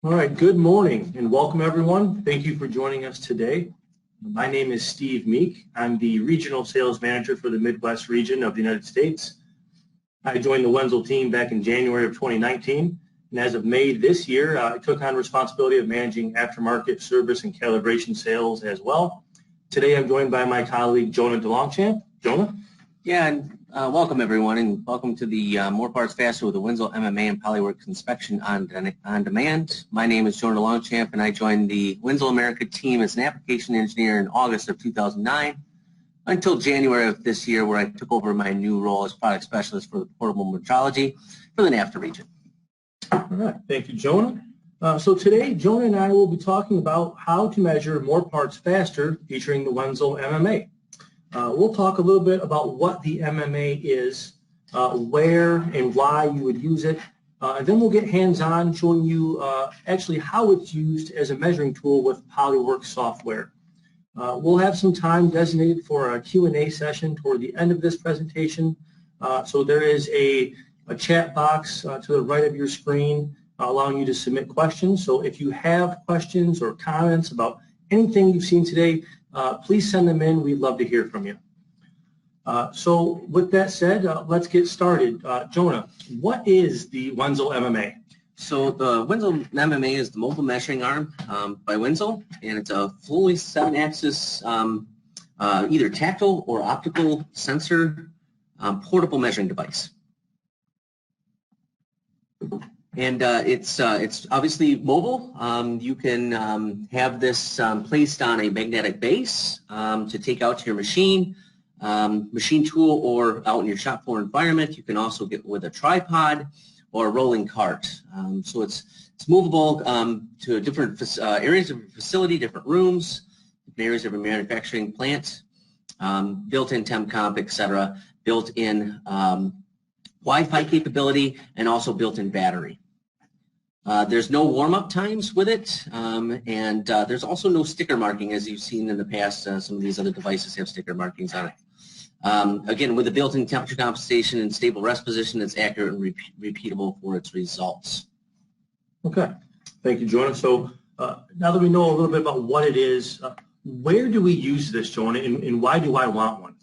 All right, good morning and welcome everyone. Thank you for joining us today. My name is Steve Meek. I'm the Regional Sales Manager for the Midwest region of the United States. I joined the Wenzel team back in January of 2019, and as of May this year, I took on responsibility of managing aftermarket service and calibration sales as well. Today I'm joined by my colleague Jonah DeLongchamp. Jonah? Yeah, and welcome everyone, and welcome to the More Parts Faster with the Wenzel Mma and Polyworks inspection on demand. My name is Jonah DeLongchamp, and I joined the Wenzel America team as an application engineer in August of 2009 until January of this year, where I took over my new role as product specialist for the portable metrology for the NAFTA region. All right, thank you, Jonah. So today, Jonah and I will be talking about how to measure more parts faster featuring the Wenzel Mma. We'll talk a little bit about what the MMA is, where and why you would use it, and then we'll get hands-on showing you actually how it's used as a measuring tool with Polyworks software. We'll have some time designated for a Q&A session toward the end of this presentation. So there is a chat box to the right of your screen allowing you to submit questions. So if you have questions or comments about anything you've seen today, please send them in. We'd love to hear from you. So with that said, let's get started. Jonah, what is the Wenzel Mma? So the Wenzel Mma is the mobile measuring arm by Wenzel, and it's a fully 7-axis either tactile or optical sensor portable measuring device. And it's obviously mobile. You can have this placed on a magnetic base to take out to your machine tool, or out in your shop floor environment. You can also get with a tripod or a rolling cart. So it's movable to different areas of your facility, different rooms, different areas of your manufacturing plant, built-in temp comp, etc., built-in Wi-Fi capability, and also built-in battery. There's no warm-up times with it, and there's also no sticker marking, as you've seen in the past. Some of these other devices have sticker markings on it. Again, with the built-in temperature compensation and stable rest position, it's accurate and repeatable for its results. Okay, thank you, Jonah. So now that we know a little bit about what it is, where do we use this, Jonah, and why do I want one?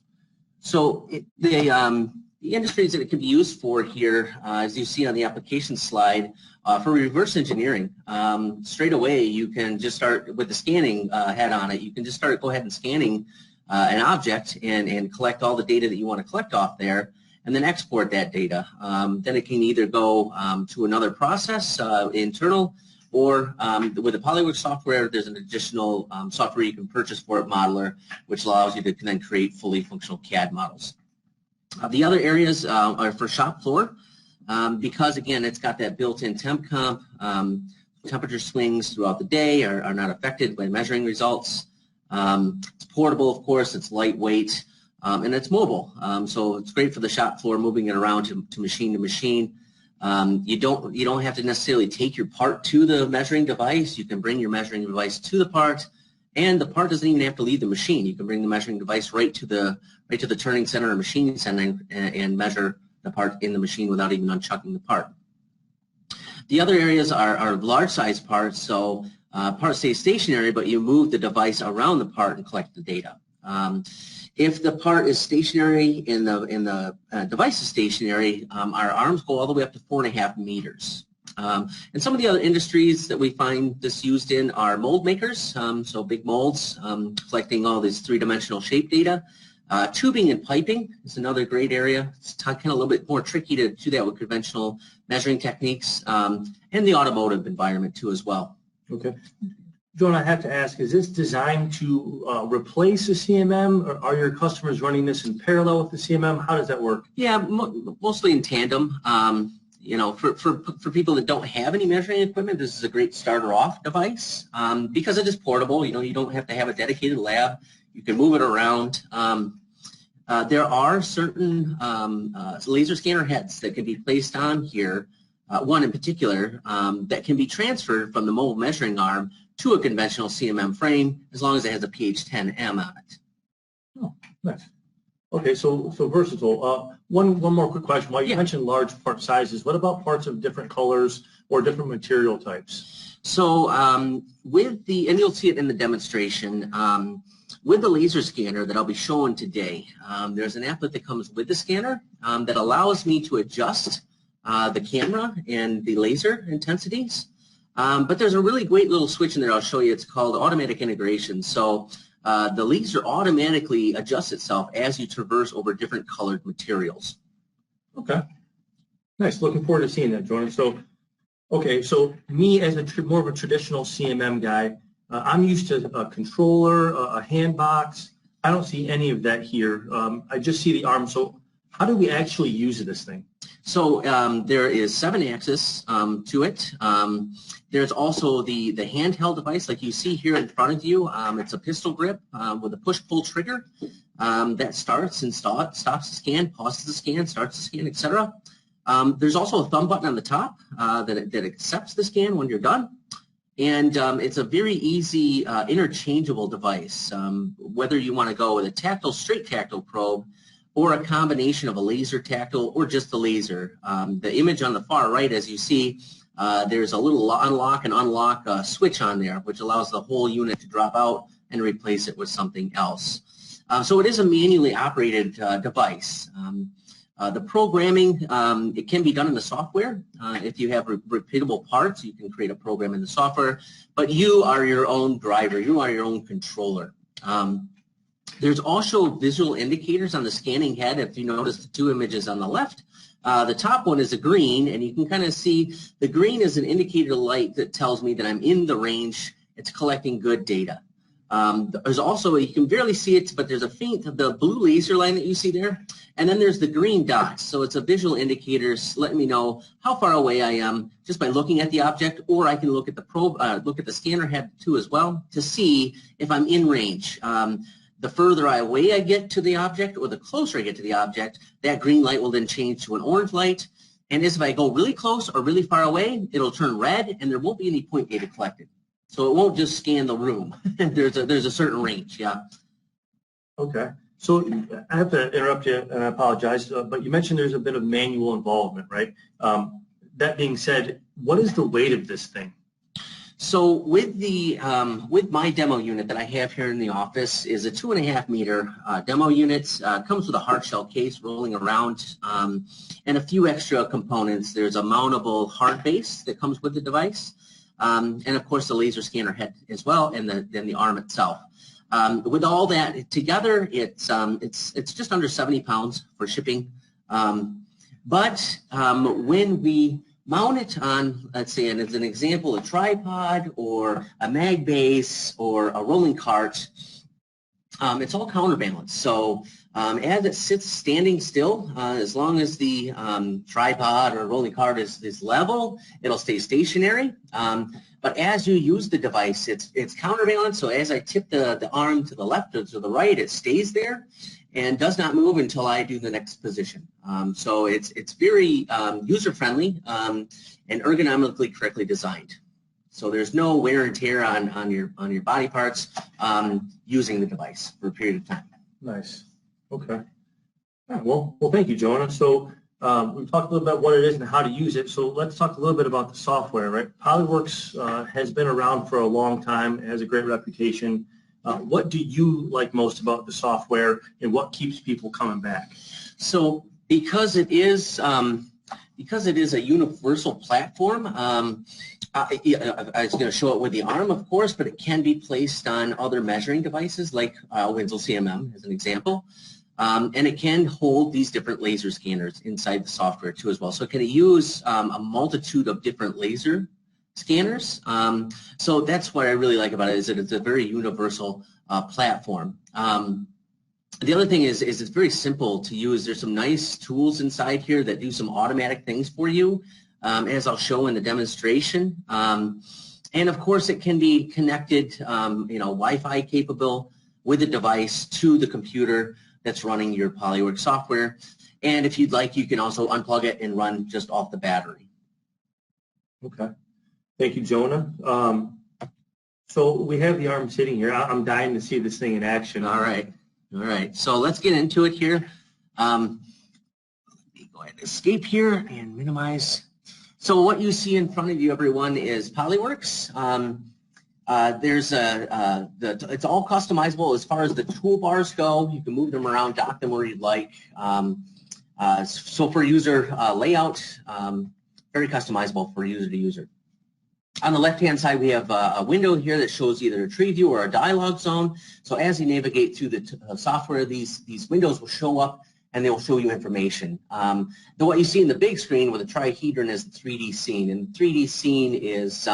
So the industries that it can be used for here, as you see on the application slide, for reverse engineering. Straight away, you can just start with the scanning head on it. You can just go ahead and scanning an object and collect all the data that you want to collect off there, and then export that data. Then it can either go to another process, internal, or with the Polyworks software, there's an additional software you can purchase for it, Modeler, which allows you to then create fully functional CAD models. The other areas are for shop floor, because again, it's got that built-in temp comp. Temperature swings throughout the day are not affected by measuring results. It's portable, of course, it's lightweight, and it's mobile. So it's great for the shop floor, moving it around to machine to machine. You don't have to necessarily take your part to the measuring device. You can bring your measuring device to the part, and the part doesn't even have to leave the machine. You can bring the measuring device right to the turning center or machine center and measure the part in the machine without even unchucking the part. The other areas are large size parts, so part stays stationary, but you move the device around the part and collect the data. If the part is stationary and the device is stationary, our arms go all the way up to 4.5 meters. And some of the other industries that we find this used in are mold makers, so big molds, collecting all this three-dimensional shape data. Tubing and piping is another great area. It's kind of a little bit more tricky to do that with conventional measuring techniques, and the automotive environment too as well. Okay. Jonah, I have to ask, is this designed to replace a CMM, or are your customers running this in parallel with the CMM? How does that work? Yeah, mostly in tandem. You know, for people that don't have any measuring equipment, this is a great starter off device because it is portable. You know, you don't have to have a dedicated lab. You can move it around. There are certain laser scanner heads that can be placed on here, one in particular, that can be transferred from the mobile measuring arm to a conventional CMM frame as long as it has a PH10M on it. Oh, nice. Okay, so versatile. One more quick question. While you mentioned large part sizes, what about parts of different colors or different material types? So and you'll see it in the demonstration, with the laser scanner that I'll be showing today, there's an applet that comes with the scanner that allows me to adjust the camera and the laser intensities. But there's a really great little switch in there I'll show you. It's called automatic integration. So the laser automatically adjusts itself as you traverse over different colored materials. Okay. Nice. Looking forward to seeing that, Jordan. So, okay, so me as more of a traditional CMM guy, I'm used to a controller, a hand box. I don't see any of that here. I just see the arm. So how do we actually use this thing? So there is 7 axes to it. There's also the handheld device like you see here in front of you. It's a pistol grip with a push-pull trigger that starts and stops the scan, pauses the scan, starts the scan, etc. There's also a thumb button on the top that accepts the scan when you're done. And it's a very easy interchangeable device, whether you want to go with a straight tactile probe or a combination of a laser tactile or just the laser. The image on the far right, as you see, there's a little unlock and unlock switch on there, which allows the whole unit to drop out and replace it with something else. So it is a manually operated device. The programming, it can be done in the software. If you have repeatable parts, you can create a program in the software, but you are your own driver. You are your own controller. There's also visual indicators on the scanning head. If you notice the 2 images on the left, the top one is a green, and you can kind of see the green is an indicator light that tells me that I'm in the range. It's collecting good data. There's also, you can barely see it, but there's the blue laser line that you see there, and then there's the green dots. So it's a visual indicator letting me know how far away I am just by looking at the object, or I can look at the probe, look at the scanner head too as well to see if I'm in range. The further away I get to the object or the closer I get to the object, that green light will then change to an orange light. And if I go really close or really far away, it'll turn red and there won't be any point data collected. So it won't just scan the room. There's a certain range, yeah. Okay. So I have to interrupt you, and I apologize, but you mentioned there's a bit of manual involvement, right? That being said, what is the weight of this thing? So with my demo unit that I have here in the office is a 2.5 meter demo unit. Comes with a hard shell case rolling around and a few extra components. There's a mountable hard base that comes with the device, and of course the laser scanner head as well, and then the arm itself. With all that together, it's just under 70 pounds for shipping. But when we mount it on, let's say, as an example, a tripod or a mag base or a rolling cart, it's all counterbalanced. So as it sits standing still, as long as the tripod or rolling cart is level, it'll stay stationary. But as you use the device, it's counterbalanced. So as I tip the arm to the left or to the right, it stays there and does not move until I do the next position. So it's very user-friendly and ergonomically correctly designed. So there's no wear and tear on your body parts using the device for a period of time. Nice. Okay. Yeah, well, thank you, Jonah. So we've talked a little bit about what it is and how to use it. So let's talk a little bit about the software, right? Polyworks has been around for a long time, it has a great reputation. What do you like most about the software, and what keeps people coming back? So because it is a universal platform, I was going to show it with the arm, of course, but it can be placed on other measuring devices like Wenzel CMM as an example. And it can hold these different laser scanners inside the software too as well. So it can use a multitude of different laser scanners. So that's what I really like about it, is that it's a very universal platform. The other thing is it's very simple to use. There's some nice tools inside here that do some automatic things for you, as I'll show in the demonstration. And of course, it can be connected, Wi-Fi capable with the device to the computer that's running your Polyworks software. And if you'd like, you can also unplug it and run just off the battery. Okay. Thank you, Jonah. So we have the arm sitting here. I'm dying to see this thing in action. All right. All right. So let's get into it here. Let me go ahead and escape here and minimize. So what you see in front of you, everyone, is Polyworks. It's all customizable as far as the toolbars go. You can move them around, dock them where you'd like. So for user layout, very customizable for user to user. On the left-hand side, we have a window here that shows either a tree view or a dialog zone. So as you navigate through the software, these windows will show up and they will show you information. What you see in the big screen with a trihedron is the 3D scene. And 3D scene is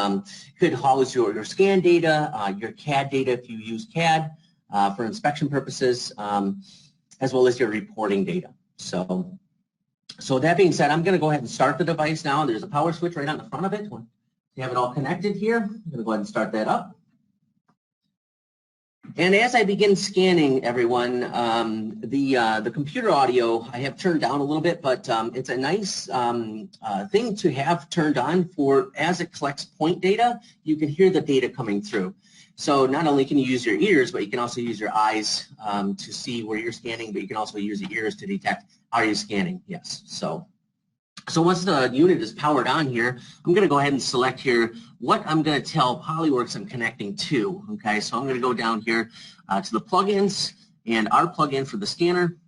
could house your scan data, your CAD data if you use CAD for inspection purposes, as well as your reporting data. So that being said, I'm going to go ahead and start the device now. There's a power switch right on the front of it. You have it all connected here. I'm going to go ahead and start that up. And as I begin scanning, everyone, the computer audio I have turned down a little bit, but it's a nice thing to have turned on for as it collects point data, you can hear the data coming through. So not only can you use your ears, but you can also use your eyes to see where you're scanning, but you can also use the ears to detect, are you scanning? Yes. So once the unit is powered on here, I'm going to go ahead and select here what I'm going to tell Polyworks I'm connecting to. Okay, so I'm going to go down here to the plugins and our plugin for the scanner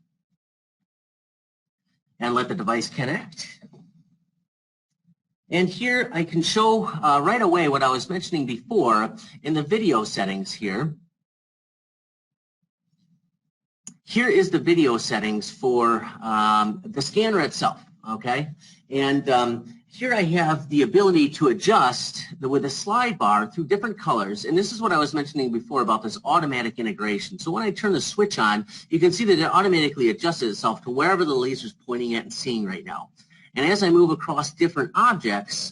and let the device connect. And here I can show right away what I was mentioning before in the video settings here. Here is the video settings for the scanner itself. Okay, and here I have the ability to adjust with a slide bar through different colors, and this is what I was mentioning before about this automatic integration. So when I turn the switch on, you can see that it automatically adjusts itself to wherever the laser is pointing at and seeing right now. And as I move across different objects,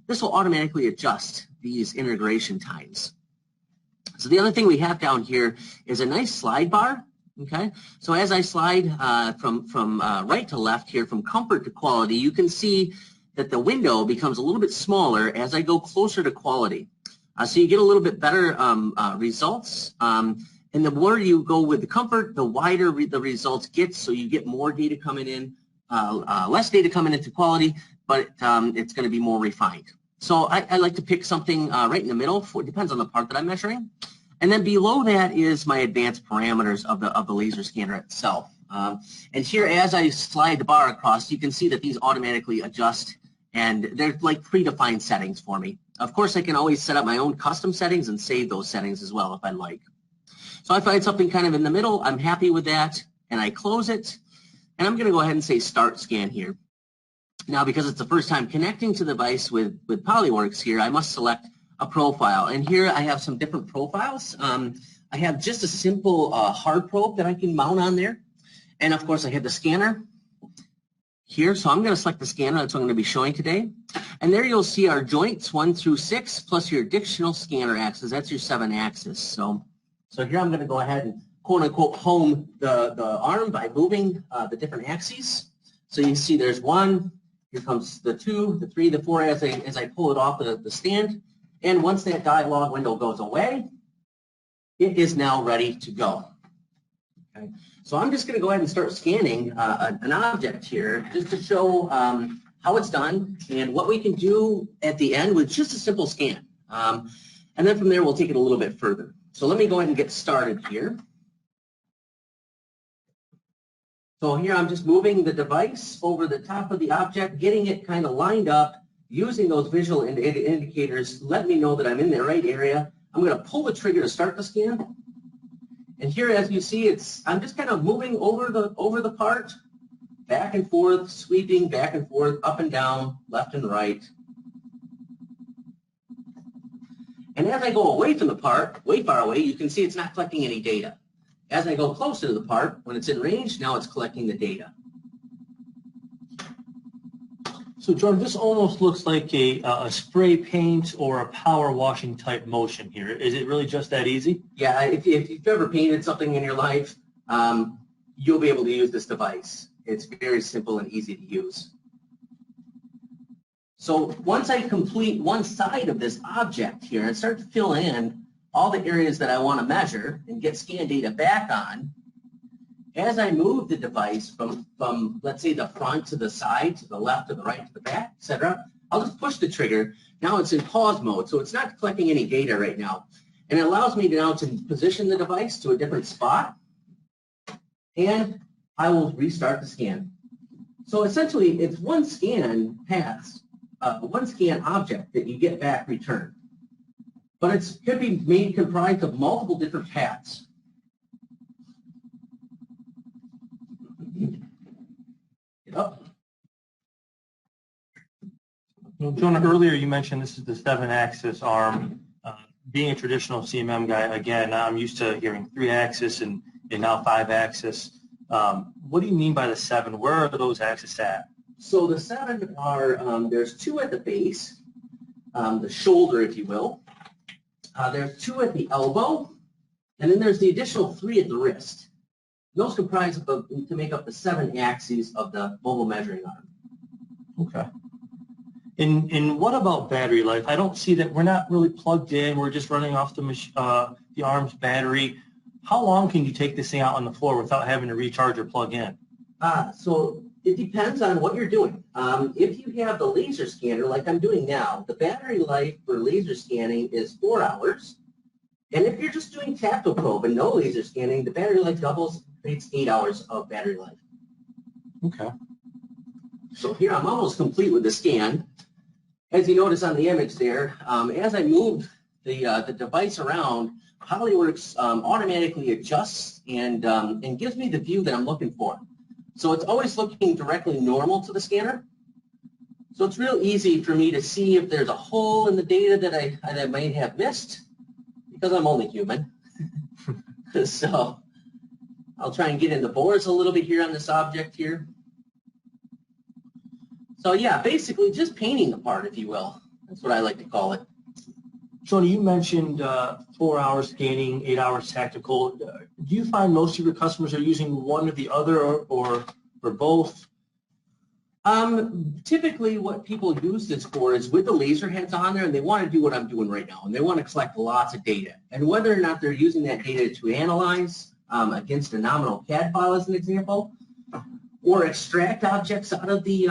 this will automatically adjust these integration times. So the other thing we have down here is a nice slide bar. Okay, so as I slide from right to left here, from comfort to quality, you can see that the window becomes a little bit smaller as I go closer to quality. So you get a little bit better results. And the more you go with the comfort, the wider the results get, so you get more data coming in, less data coming into quality, but it's going to be more refined. So I like to pick something right in the middle. It depends on the part that I'm measuring. And then below that is my advanced parameters of the laser scanner itself. And here, as I slide the bar across, you can see that these automatically adjust, and they're like predefined settings for me. Of course, I can always set up my own custom settings and save those settings as well if I like. So I find something kind of in the middle. I'm happy with that, and I close it. And I'm going to go ahead and say Start Scan here. Now, because it's the first time connecting to the device with Polyworks here, I must select a profile, and here I have some different profiles. I have just a simple hard probe that I can mount on there, and of course I have the scanner here, so I'm going to select the scanner. That's what I'm going to be showing today, and there you'll see our joints 1 through 6 plus your additional scanner axis. That's your 7 axis. So here I'm going to go ahead and quote unquote home the arm by moving the different axes. So you see there's 1, here comes the 2, the 3, the 4 as I pull it off the stand. And once that dialog window goes away, it is now ready to go. Okay. So I'm just going to go ahead and start scanning an object here just to show how it's done and what we can do at the end with just a simple scan. And then from there, we'll take it a little bit further. So let me go ahead and get started here. So here I'm just moving the device over the top of the object, getting it kind of lined up, using those visual indicators, let me know that I'm in the right area. I'm going to pull the trigger to start the scan. And here, as you see, I'm just kind of moving over the part, back and forth, sweeping back and forth, up and down, left and right. And as I go away from the part, way far away, you can see it's not collecting any data. As I go closer to the part, when it's in range, now it's collecting the data. So, Jordan, this almost looks like a spray paint or a power washing type motion here. Is it really just that easy? Yeah, if you've ever painted something in your life, you'll be able to use this device. It's very simple and easy to use. So once I complete one side of this object here and start to fill in all the areas that I want to measure and get scan data back on, as I move the device from let's say, the front to the side, to the left, to the right, to the back, etc., I'll just push the trigger. Now it's in pause mode, so it's not collecting any data right now. And it allows me now to position the device to a different spot, and I will restart the scan. So essentially, it's one scan pass, one scan object that you get back returned. But it could be made comprised of multiple different paths. Get up. Well, Jonah, earlier you mentioned this is the 7-axis arm. Being a traditional CMM guy, again, I'm used to hearing 3-axis and now 5-axis. What do you mean by the 7? Where are those axes at? So the 7 are, there's 2 at the base, the shoulder, if you will. There's 2 at the elbow, and then there's the additional 3 at the wrist. Those comprise to make up the 7 axes of the mobile measuring arm. Okay. And what about battery life? I don't see that. We're not really plugged in. We're just running off the arm's battery. How long can you take this thing out on the floor without having to recharge or plug in? So it depends on what you're doing. If you have the laser scanner like I'm doing now, the battery life for laser scanning is 4 hours. And if you're just doing tactile probe and no laser scanning, the battery life doubles, creates 8 hours of battery life. Okay. So here I'm almost complete with the scan. As you notice on the image there, as I move the device around, Polyworks automatically adjusts and gives me the view that I'm looking for. So it's always looking directly normal to the scanner. So it's real easy for me to see if there's a hole in the data that I might have missed, because I'm only human. So I'll try and get in the bores a little bit here on this object here. So yeah, basically just painting the part, if you will. That's what I like to call it. Jonah, you mentioned 4 hours scanning, 8 hours tactical. Do you find most of your customers are using one or the other, or both? Typically what people use this for is with the laser heads on there, and they want to do what I'm doing right now, and they want to collect lots of data. And whether or not they're using that data to analyze against a nominal CAD file, as an example, or extract objects out of the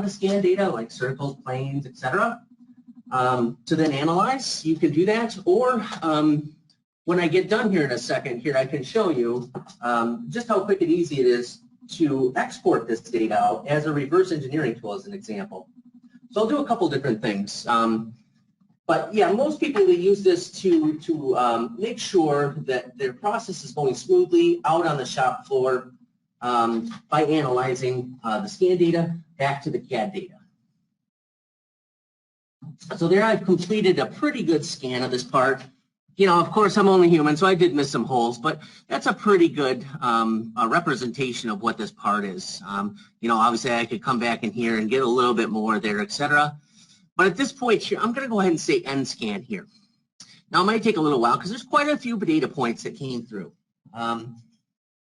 scan data, like circles, planes, etc., to then analyze, you can do that. Or when I get done here in a second, here I can show you just how quick and easy it is to export this data out as a reverse engineering tool, as an example. So I'll do a couple different things. But yeah, most people, they use this to make sure that their process is going smoothly out on the shop floor by analyzing the scan data back to the CAD data. So there I've completed a pretty good scan of this part. You know, of course, I'm only human, so I did miss some holes, but that's a pretty good representation of what this part is. You know, obviously I could come back in here and get a little bit more there, etc. But at this point here, I'm going to go ahead and say end scan here. Now, it might take a little while because there's quite a few data points that came through.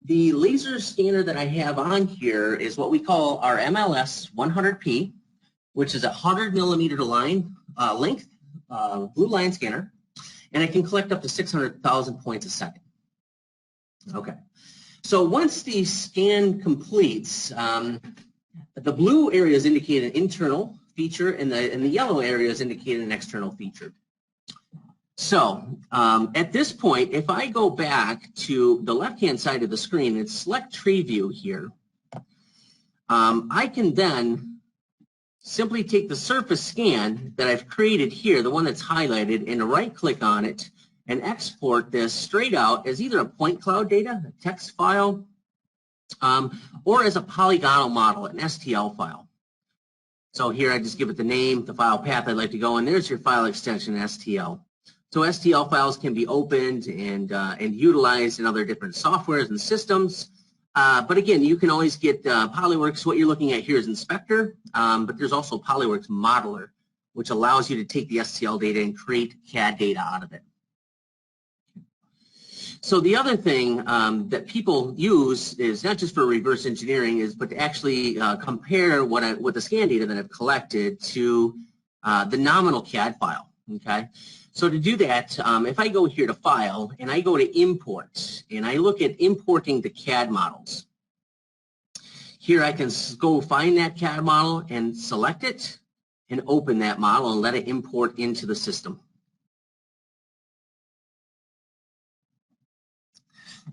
The laser scanner that I have on here is what we call our MLS 100P, which is a 100 millimeter length blue line scanner, and it can collect up to 600,000 points a second. Okay, so once the scan completes, the blue areas indicate an internal feature, and the yellow areas indicate an external feature. So at this point, if I go back to the left-hand side of the screen and select tree view here, I can then simply take the surface scan that I've created here, the one that's highlighted, and right-click on it and export this straight out as either a point cloud data, a text file, or as a polygonal model, an STL file. So here I just give it the name, the file path I'd like to go, and there's your file extension, STL. So STL files can be opened and utilized in other different softwares and systems. But again, you can always get Polyworks. What you're looking at here is Inspector, but there's also Polyworks Modeler, which allows you to take the STL data and create CAD data out of it. So the other thing that people use is not just for reverse engineering, but to actually compare what the scan data that I've collected to the nominal CAD file. Okay. So to do that, if I go here to File and I go to Import and I look at importing the CAD models, here I can go find that CAD model and select it, and open that model and let it import into the system.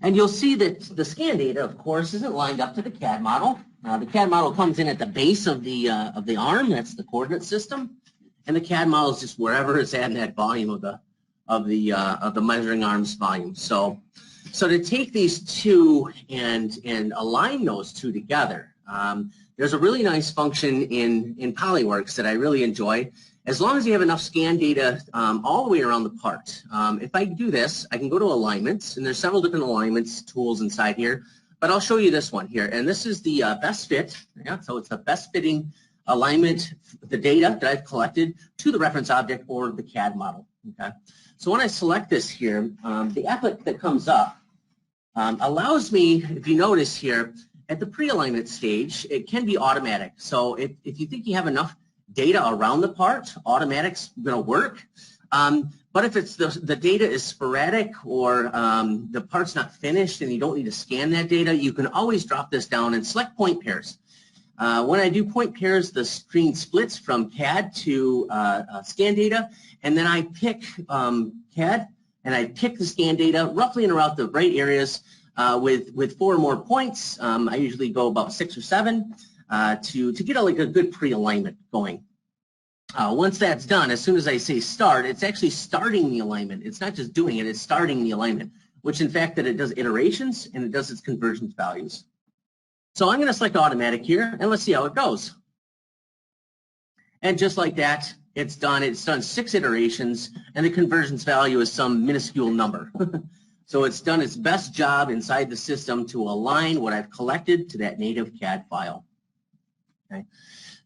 And you'll see that the scan data, of course, isn't lined up to the CAD model. The CAD model comes in at the base of the arm. That's the coordinate system, and the CAD model is just wherever it's at in that volume of the measuring arm's volume. So to take these two and align those two together, there's a really nice function in Polyworks that I really enjoy. As long as you have enough scan data all the way around the part. If I do this, I can go to alignments, and there's several different alignments tools inside here, but I'll show you this one here. And this is the best fit. Yeah, so it's the best fitting alignment, the data that I've collected to the reference object or the CAD model. Okay. So when I select this here, the applet that comes up allows me, if you notice here, at the pre-alignment stage, it can be automatic. So if you think you have enough data around the part, automatic's going to work. But if it's the data is sporadic or the part's not finished and you don't need to scan that data, you can always drop this down and select point pairs. When I do point pairs, the screen splits from CAD to scan data, and then I pick CAD and I pick the scan data roughly in around the right areas with 4 or more points. I usually go about 6 or 7. To get a good pre-alignment going. Once that's done, as soon as I say start, it's actually starting the alignment. It's not just doing it, it's starting the alignment, which in fact that it does iterations and it does its convergence values. So I'm going to select automatic here, and let's see how it goes. And just like that, it's done. It's done 6 iterations, and the convergence value is some minuscule number. So it's done its best job inside the system to align what I've collected to that native CAD file. Okay.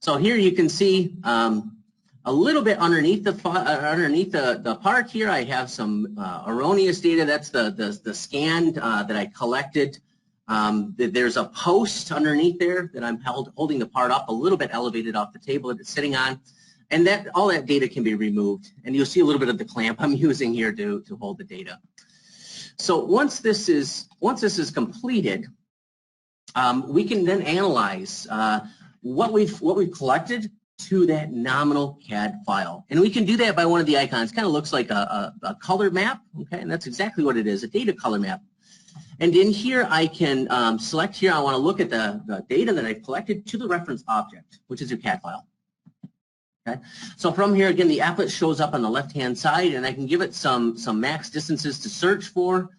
So here you can see a little bit underneath the part here. I have some erroneous data. That's the scan that I collected. There's a post underneath there that I'm holding the part up a little bit elevated off the table that it's sitting on, and all that data can be removed. And you'll see a little bit of the clamp I'm using here to hold the data. So once this is completed, we can then analyze what we've collected to that nominal CAD file. And we can do that by one of the icons. Kind of looks like a color map, okay? And that's exactly what it is, a data color map. And in here, I can select here, I want to look at the data that I've collected to the reference object, which is your CAD file. Okay? So from here, again, the applet shows up on the left-hand side, and I can give it some max distances to search for.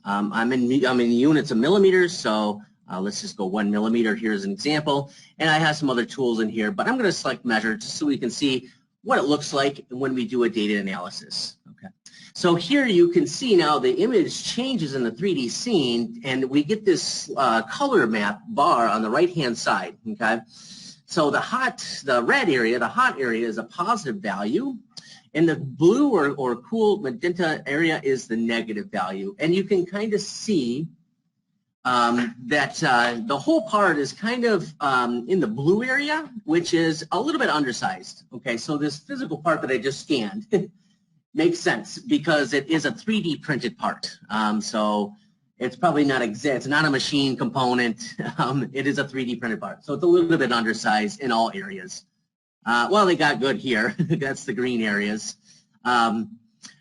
I'm in units of millimeters, so let's just go 1 millimeter here as an example. And I have some other tools in here, but I'm going to select measure just so we can see what it looks like when we do a data analysis. Okay. So here you can see now the image changes in the 3D scene, and we get this color map bar on the right-hand side. Okay. So the red area, the hot area, is a positive value, and the blue or cool magenta area is the negative value. And you can kind of see that the whole part is kind of in the blue area, which is a little bit undersized. Okay, so this physical part that I just scanned makes sense because it is a 3D printed part. So it's probably not exact. It's not a machine component. It is a 3D printed part. So it's a little bit undersized in all areas. Well, they got good here. That's the green areas.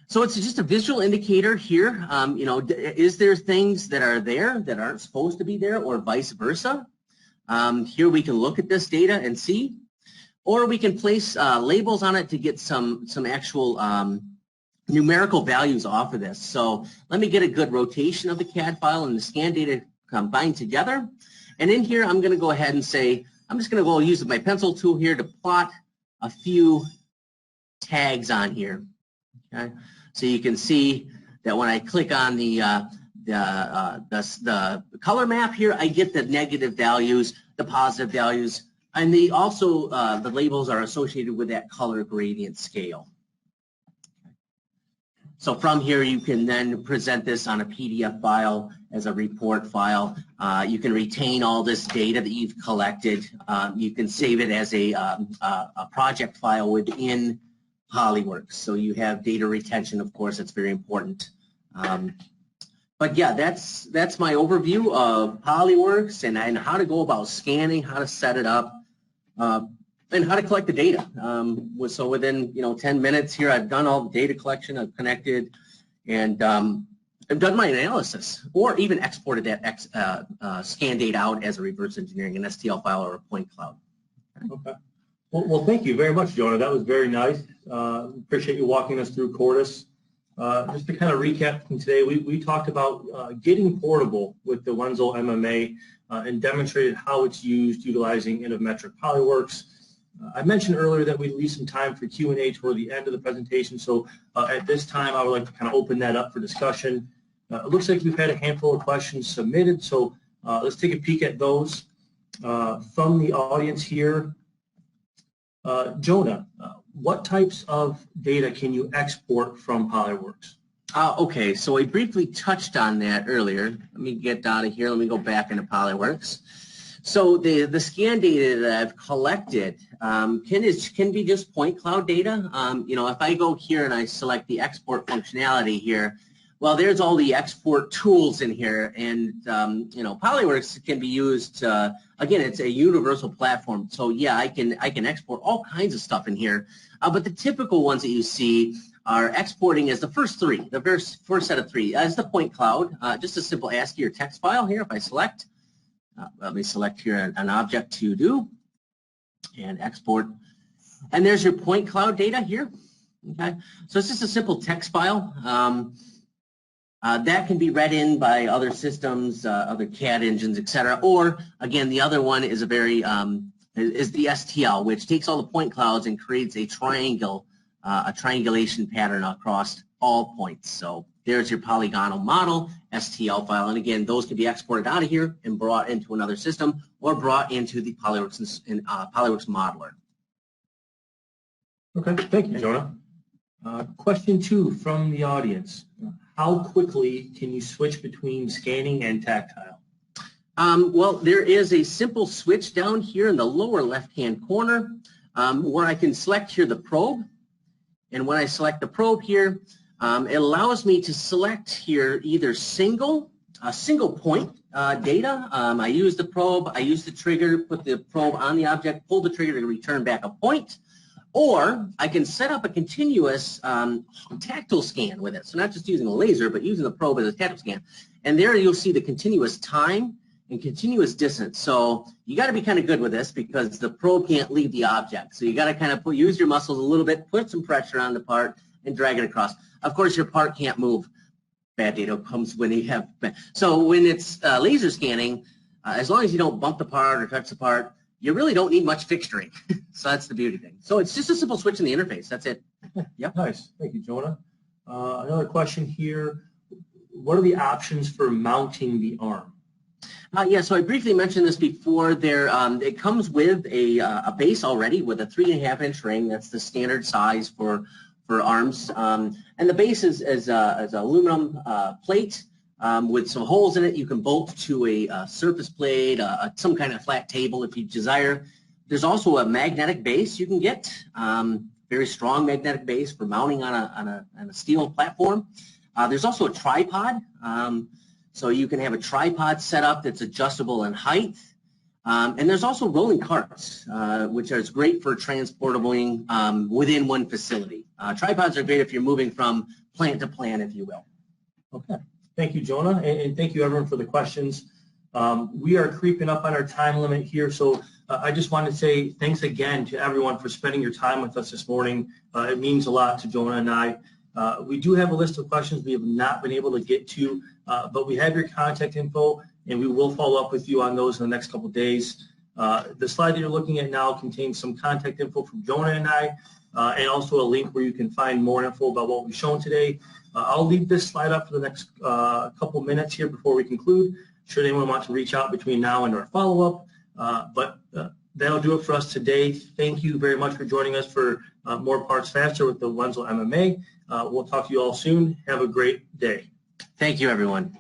So it's just a visual indicator here. You know, is there things that are there that aren't supposed to be there, or vice versa? Here we can look at this data and see, or we can place labels on it to get some actual numerical values off of this. So let me get a good rotation of the CAD file and the scan data combined together. And in here, I'm going to go ahead and say, I'm just going to go use my pencil tool here to plot a few tags on here. Okay. So you can see that when I click on the color map here, I get the negative values, the positive values, and also the labels are associated with that color gradient scale. So from here, you can then present this on a PDF file as a report file. You can retain all this data that you've collected. You can save it as a project file within Polyworks. So you have data retention, of course, that's very important. But yeah, that's my overview of Polyworks and how to go about scanning, how to set it up. and how to collect the data. So within 10 minutes here, I've done all the data collection, I've connected, and I've done my analysis, or even exported that scan data out as a reverse engineering, an STL file or a point cloud. Okay. Well, thank you very much, Jonah. That was very nice. Appreciate you walking us through Cordis. Just to kind of recap from today, we talked about getting portable with the Wenzel Mma and demonstrated how it's used utilizing Innovametric Polyworks. I mentioned earlier that we'd leave some time for Q&A toward the end of the presentation, so at this time I would like to kind of open that up for discussion. It looks like we've had a handful of questions submitted, so let's take a peek at those. From the audience here, Jonah, what types of data can you export from Polyworks? Okay, so we briefly touched on that earlier. Let me get out of here. Let me go back into Polyworks. So the scan data that I've collected can be just point cloud data. If I go here and I select the export functionality here, well, there's all the export tools in here, and Polyworks can be used. Again, it's a universal platform, so yeah, I can export all kinds of stuff in here. But the typical ones that you see are exporting as the first three, the first set of three, as the point cloud, just a simple ASCII or text file here. If I select, let me select here an object to do, and export, and there's your point cloud data here. Okay, so it's just a simple text file. That can be read in by other systems, other CAD engines, etc. Or again, the other one is is the STL, which takes all the point clouds and creates a triangulation pattern across all points. So there's your polygonal model STL file, and again, those can be exported out of here and brought into another system or brought into the Polyworks modeler. Okay, thank you, Jonah. Question 2 from the audience. How quickly can you switch between scanning and tactile? Well, there is a simple switch down here in the lower left-hand corner where I can select here the probe. And when I select the probe here, it allows me to select here either single point data. I use the probe, I use the trigger, put the probe on the object, pull the trigger to return back a point. Or I can set up a continuous tactile scan with it. So not just using a laser, but using the probe as a tactile scan. And there you'll see the continuous time and continuous distance. So you got to be kind of good with this because the probe can't leave the object. So you got to kind of use your muscles a little bit, put some pressure on the part, and drag it across. Of course, your part can't move. Bad data comes when you have. So when it's laser scanning, as long as you don't bump the part or touch the part, you really don't need much fixturing. So that's the beauty thing. So it's just a simple switch in the interface. That's it. Yep. Nice. Thank you, Jonah. Another question here. What are the options for mounting the arm? Yeah, so I briefly mentioned this before. There, it comes with a base already with a 3.5-inch ring. That's the standard size for arms. And the base is an aluminum plate. With some holes in it. You can bolt to a surface plate, some kind of flat table if you desire. There's also a magnetic base you can get, very strong magnetic base for mounting on a steel platform. There's also a tripod, so you can have a tripod set up that's adjustable in height. And there's also rolling carts, which is great for transporting within one facility. Tripods are great if you're moving from plant to plant, if you will. Okay. Thank you, Jonah, and thank you, everyone, for the questions. We are creeping up on our time limit here, so I just want to say thanks again to everyone for spending your time with us this morning. It means a lot to Jonah and I. We do have a list of questions we have not been able to get to, but we have your contact info, and we will follow up with you on those in the next couple of days. The slide that you're looking at now contains some contact info from Jonah and I, and also a link where you can find more info about what we've shown today. I'll leave this slide up for the next couple minutes here before we conclude, should anyone want to reach out between now and our follow-up. But that'll do it for us today. Thank you very much for joining us for More Parts Faster with the Wenzel Mma. We'll talk to you all soon. Have a great day. Thank you, everyone.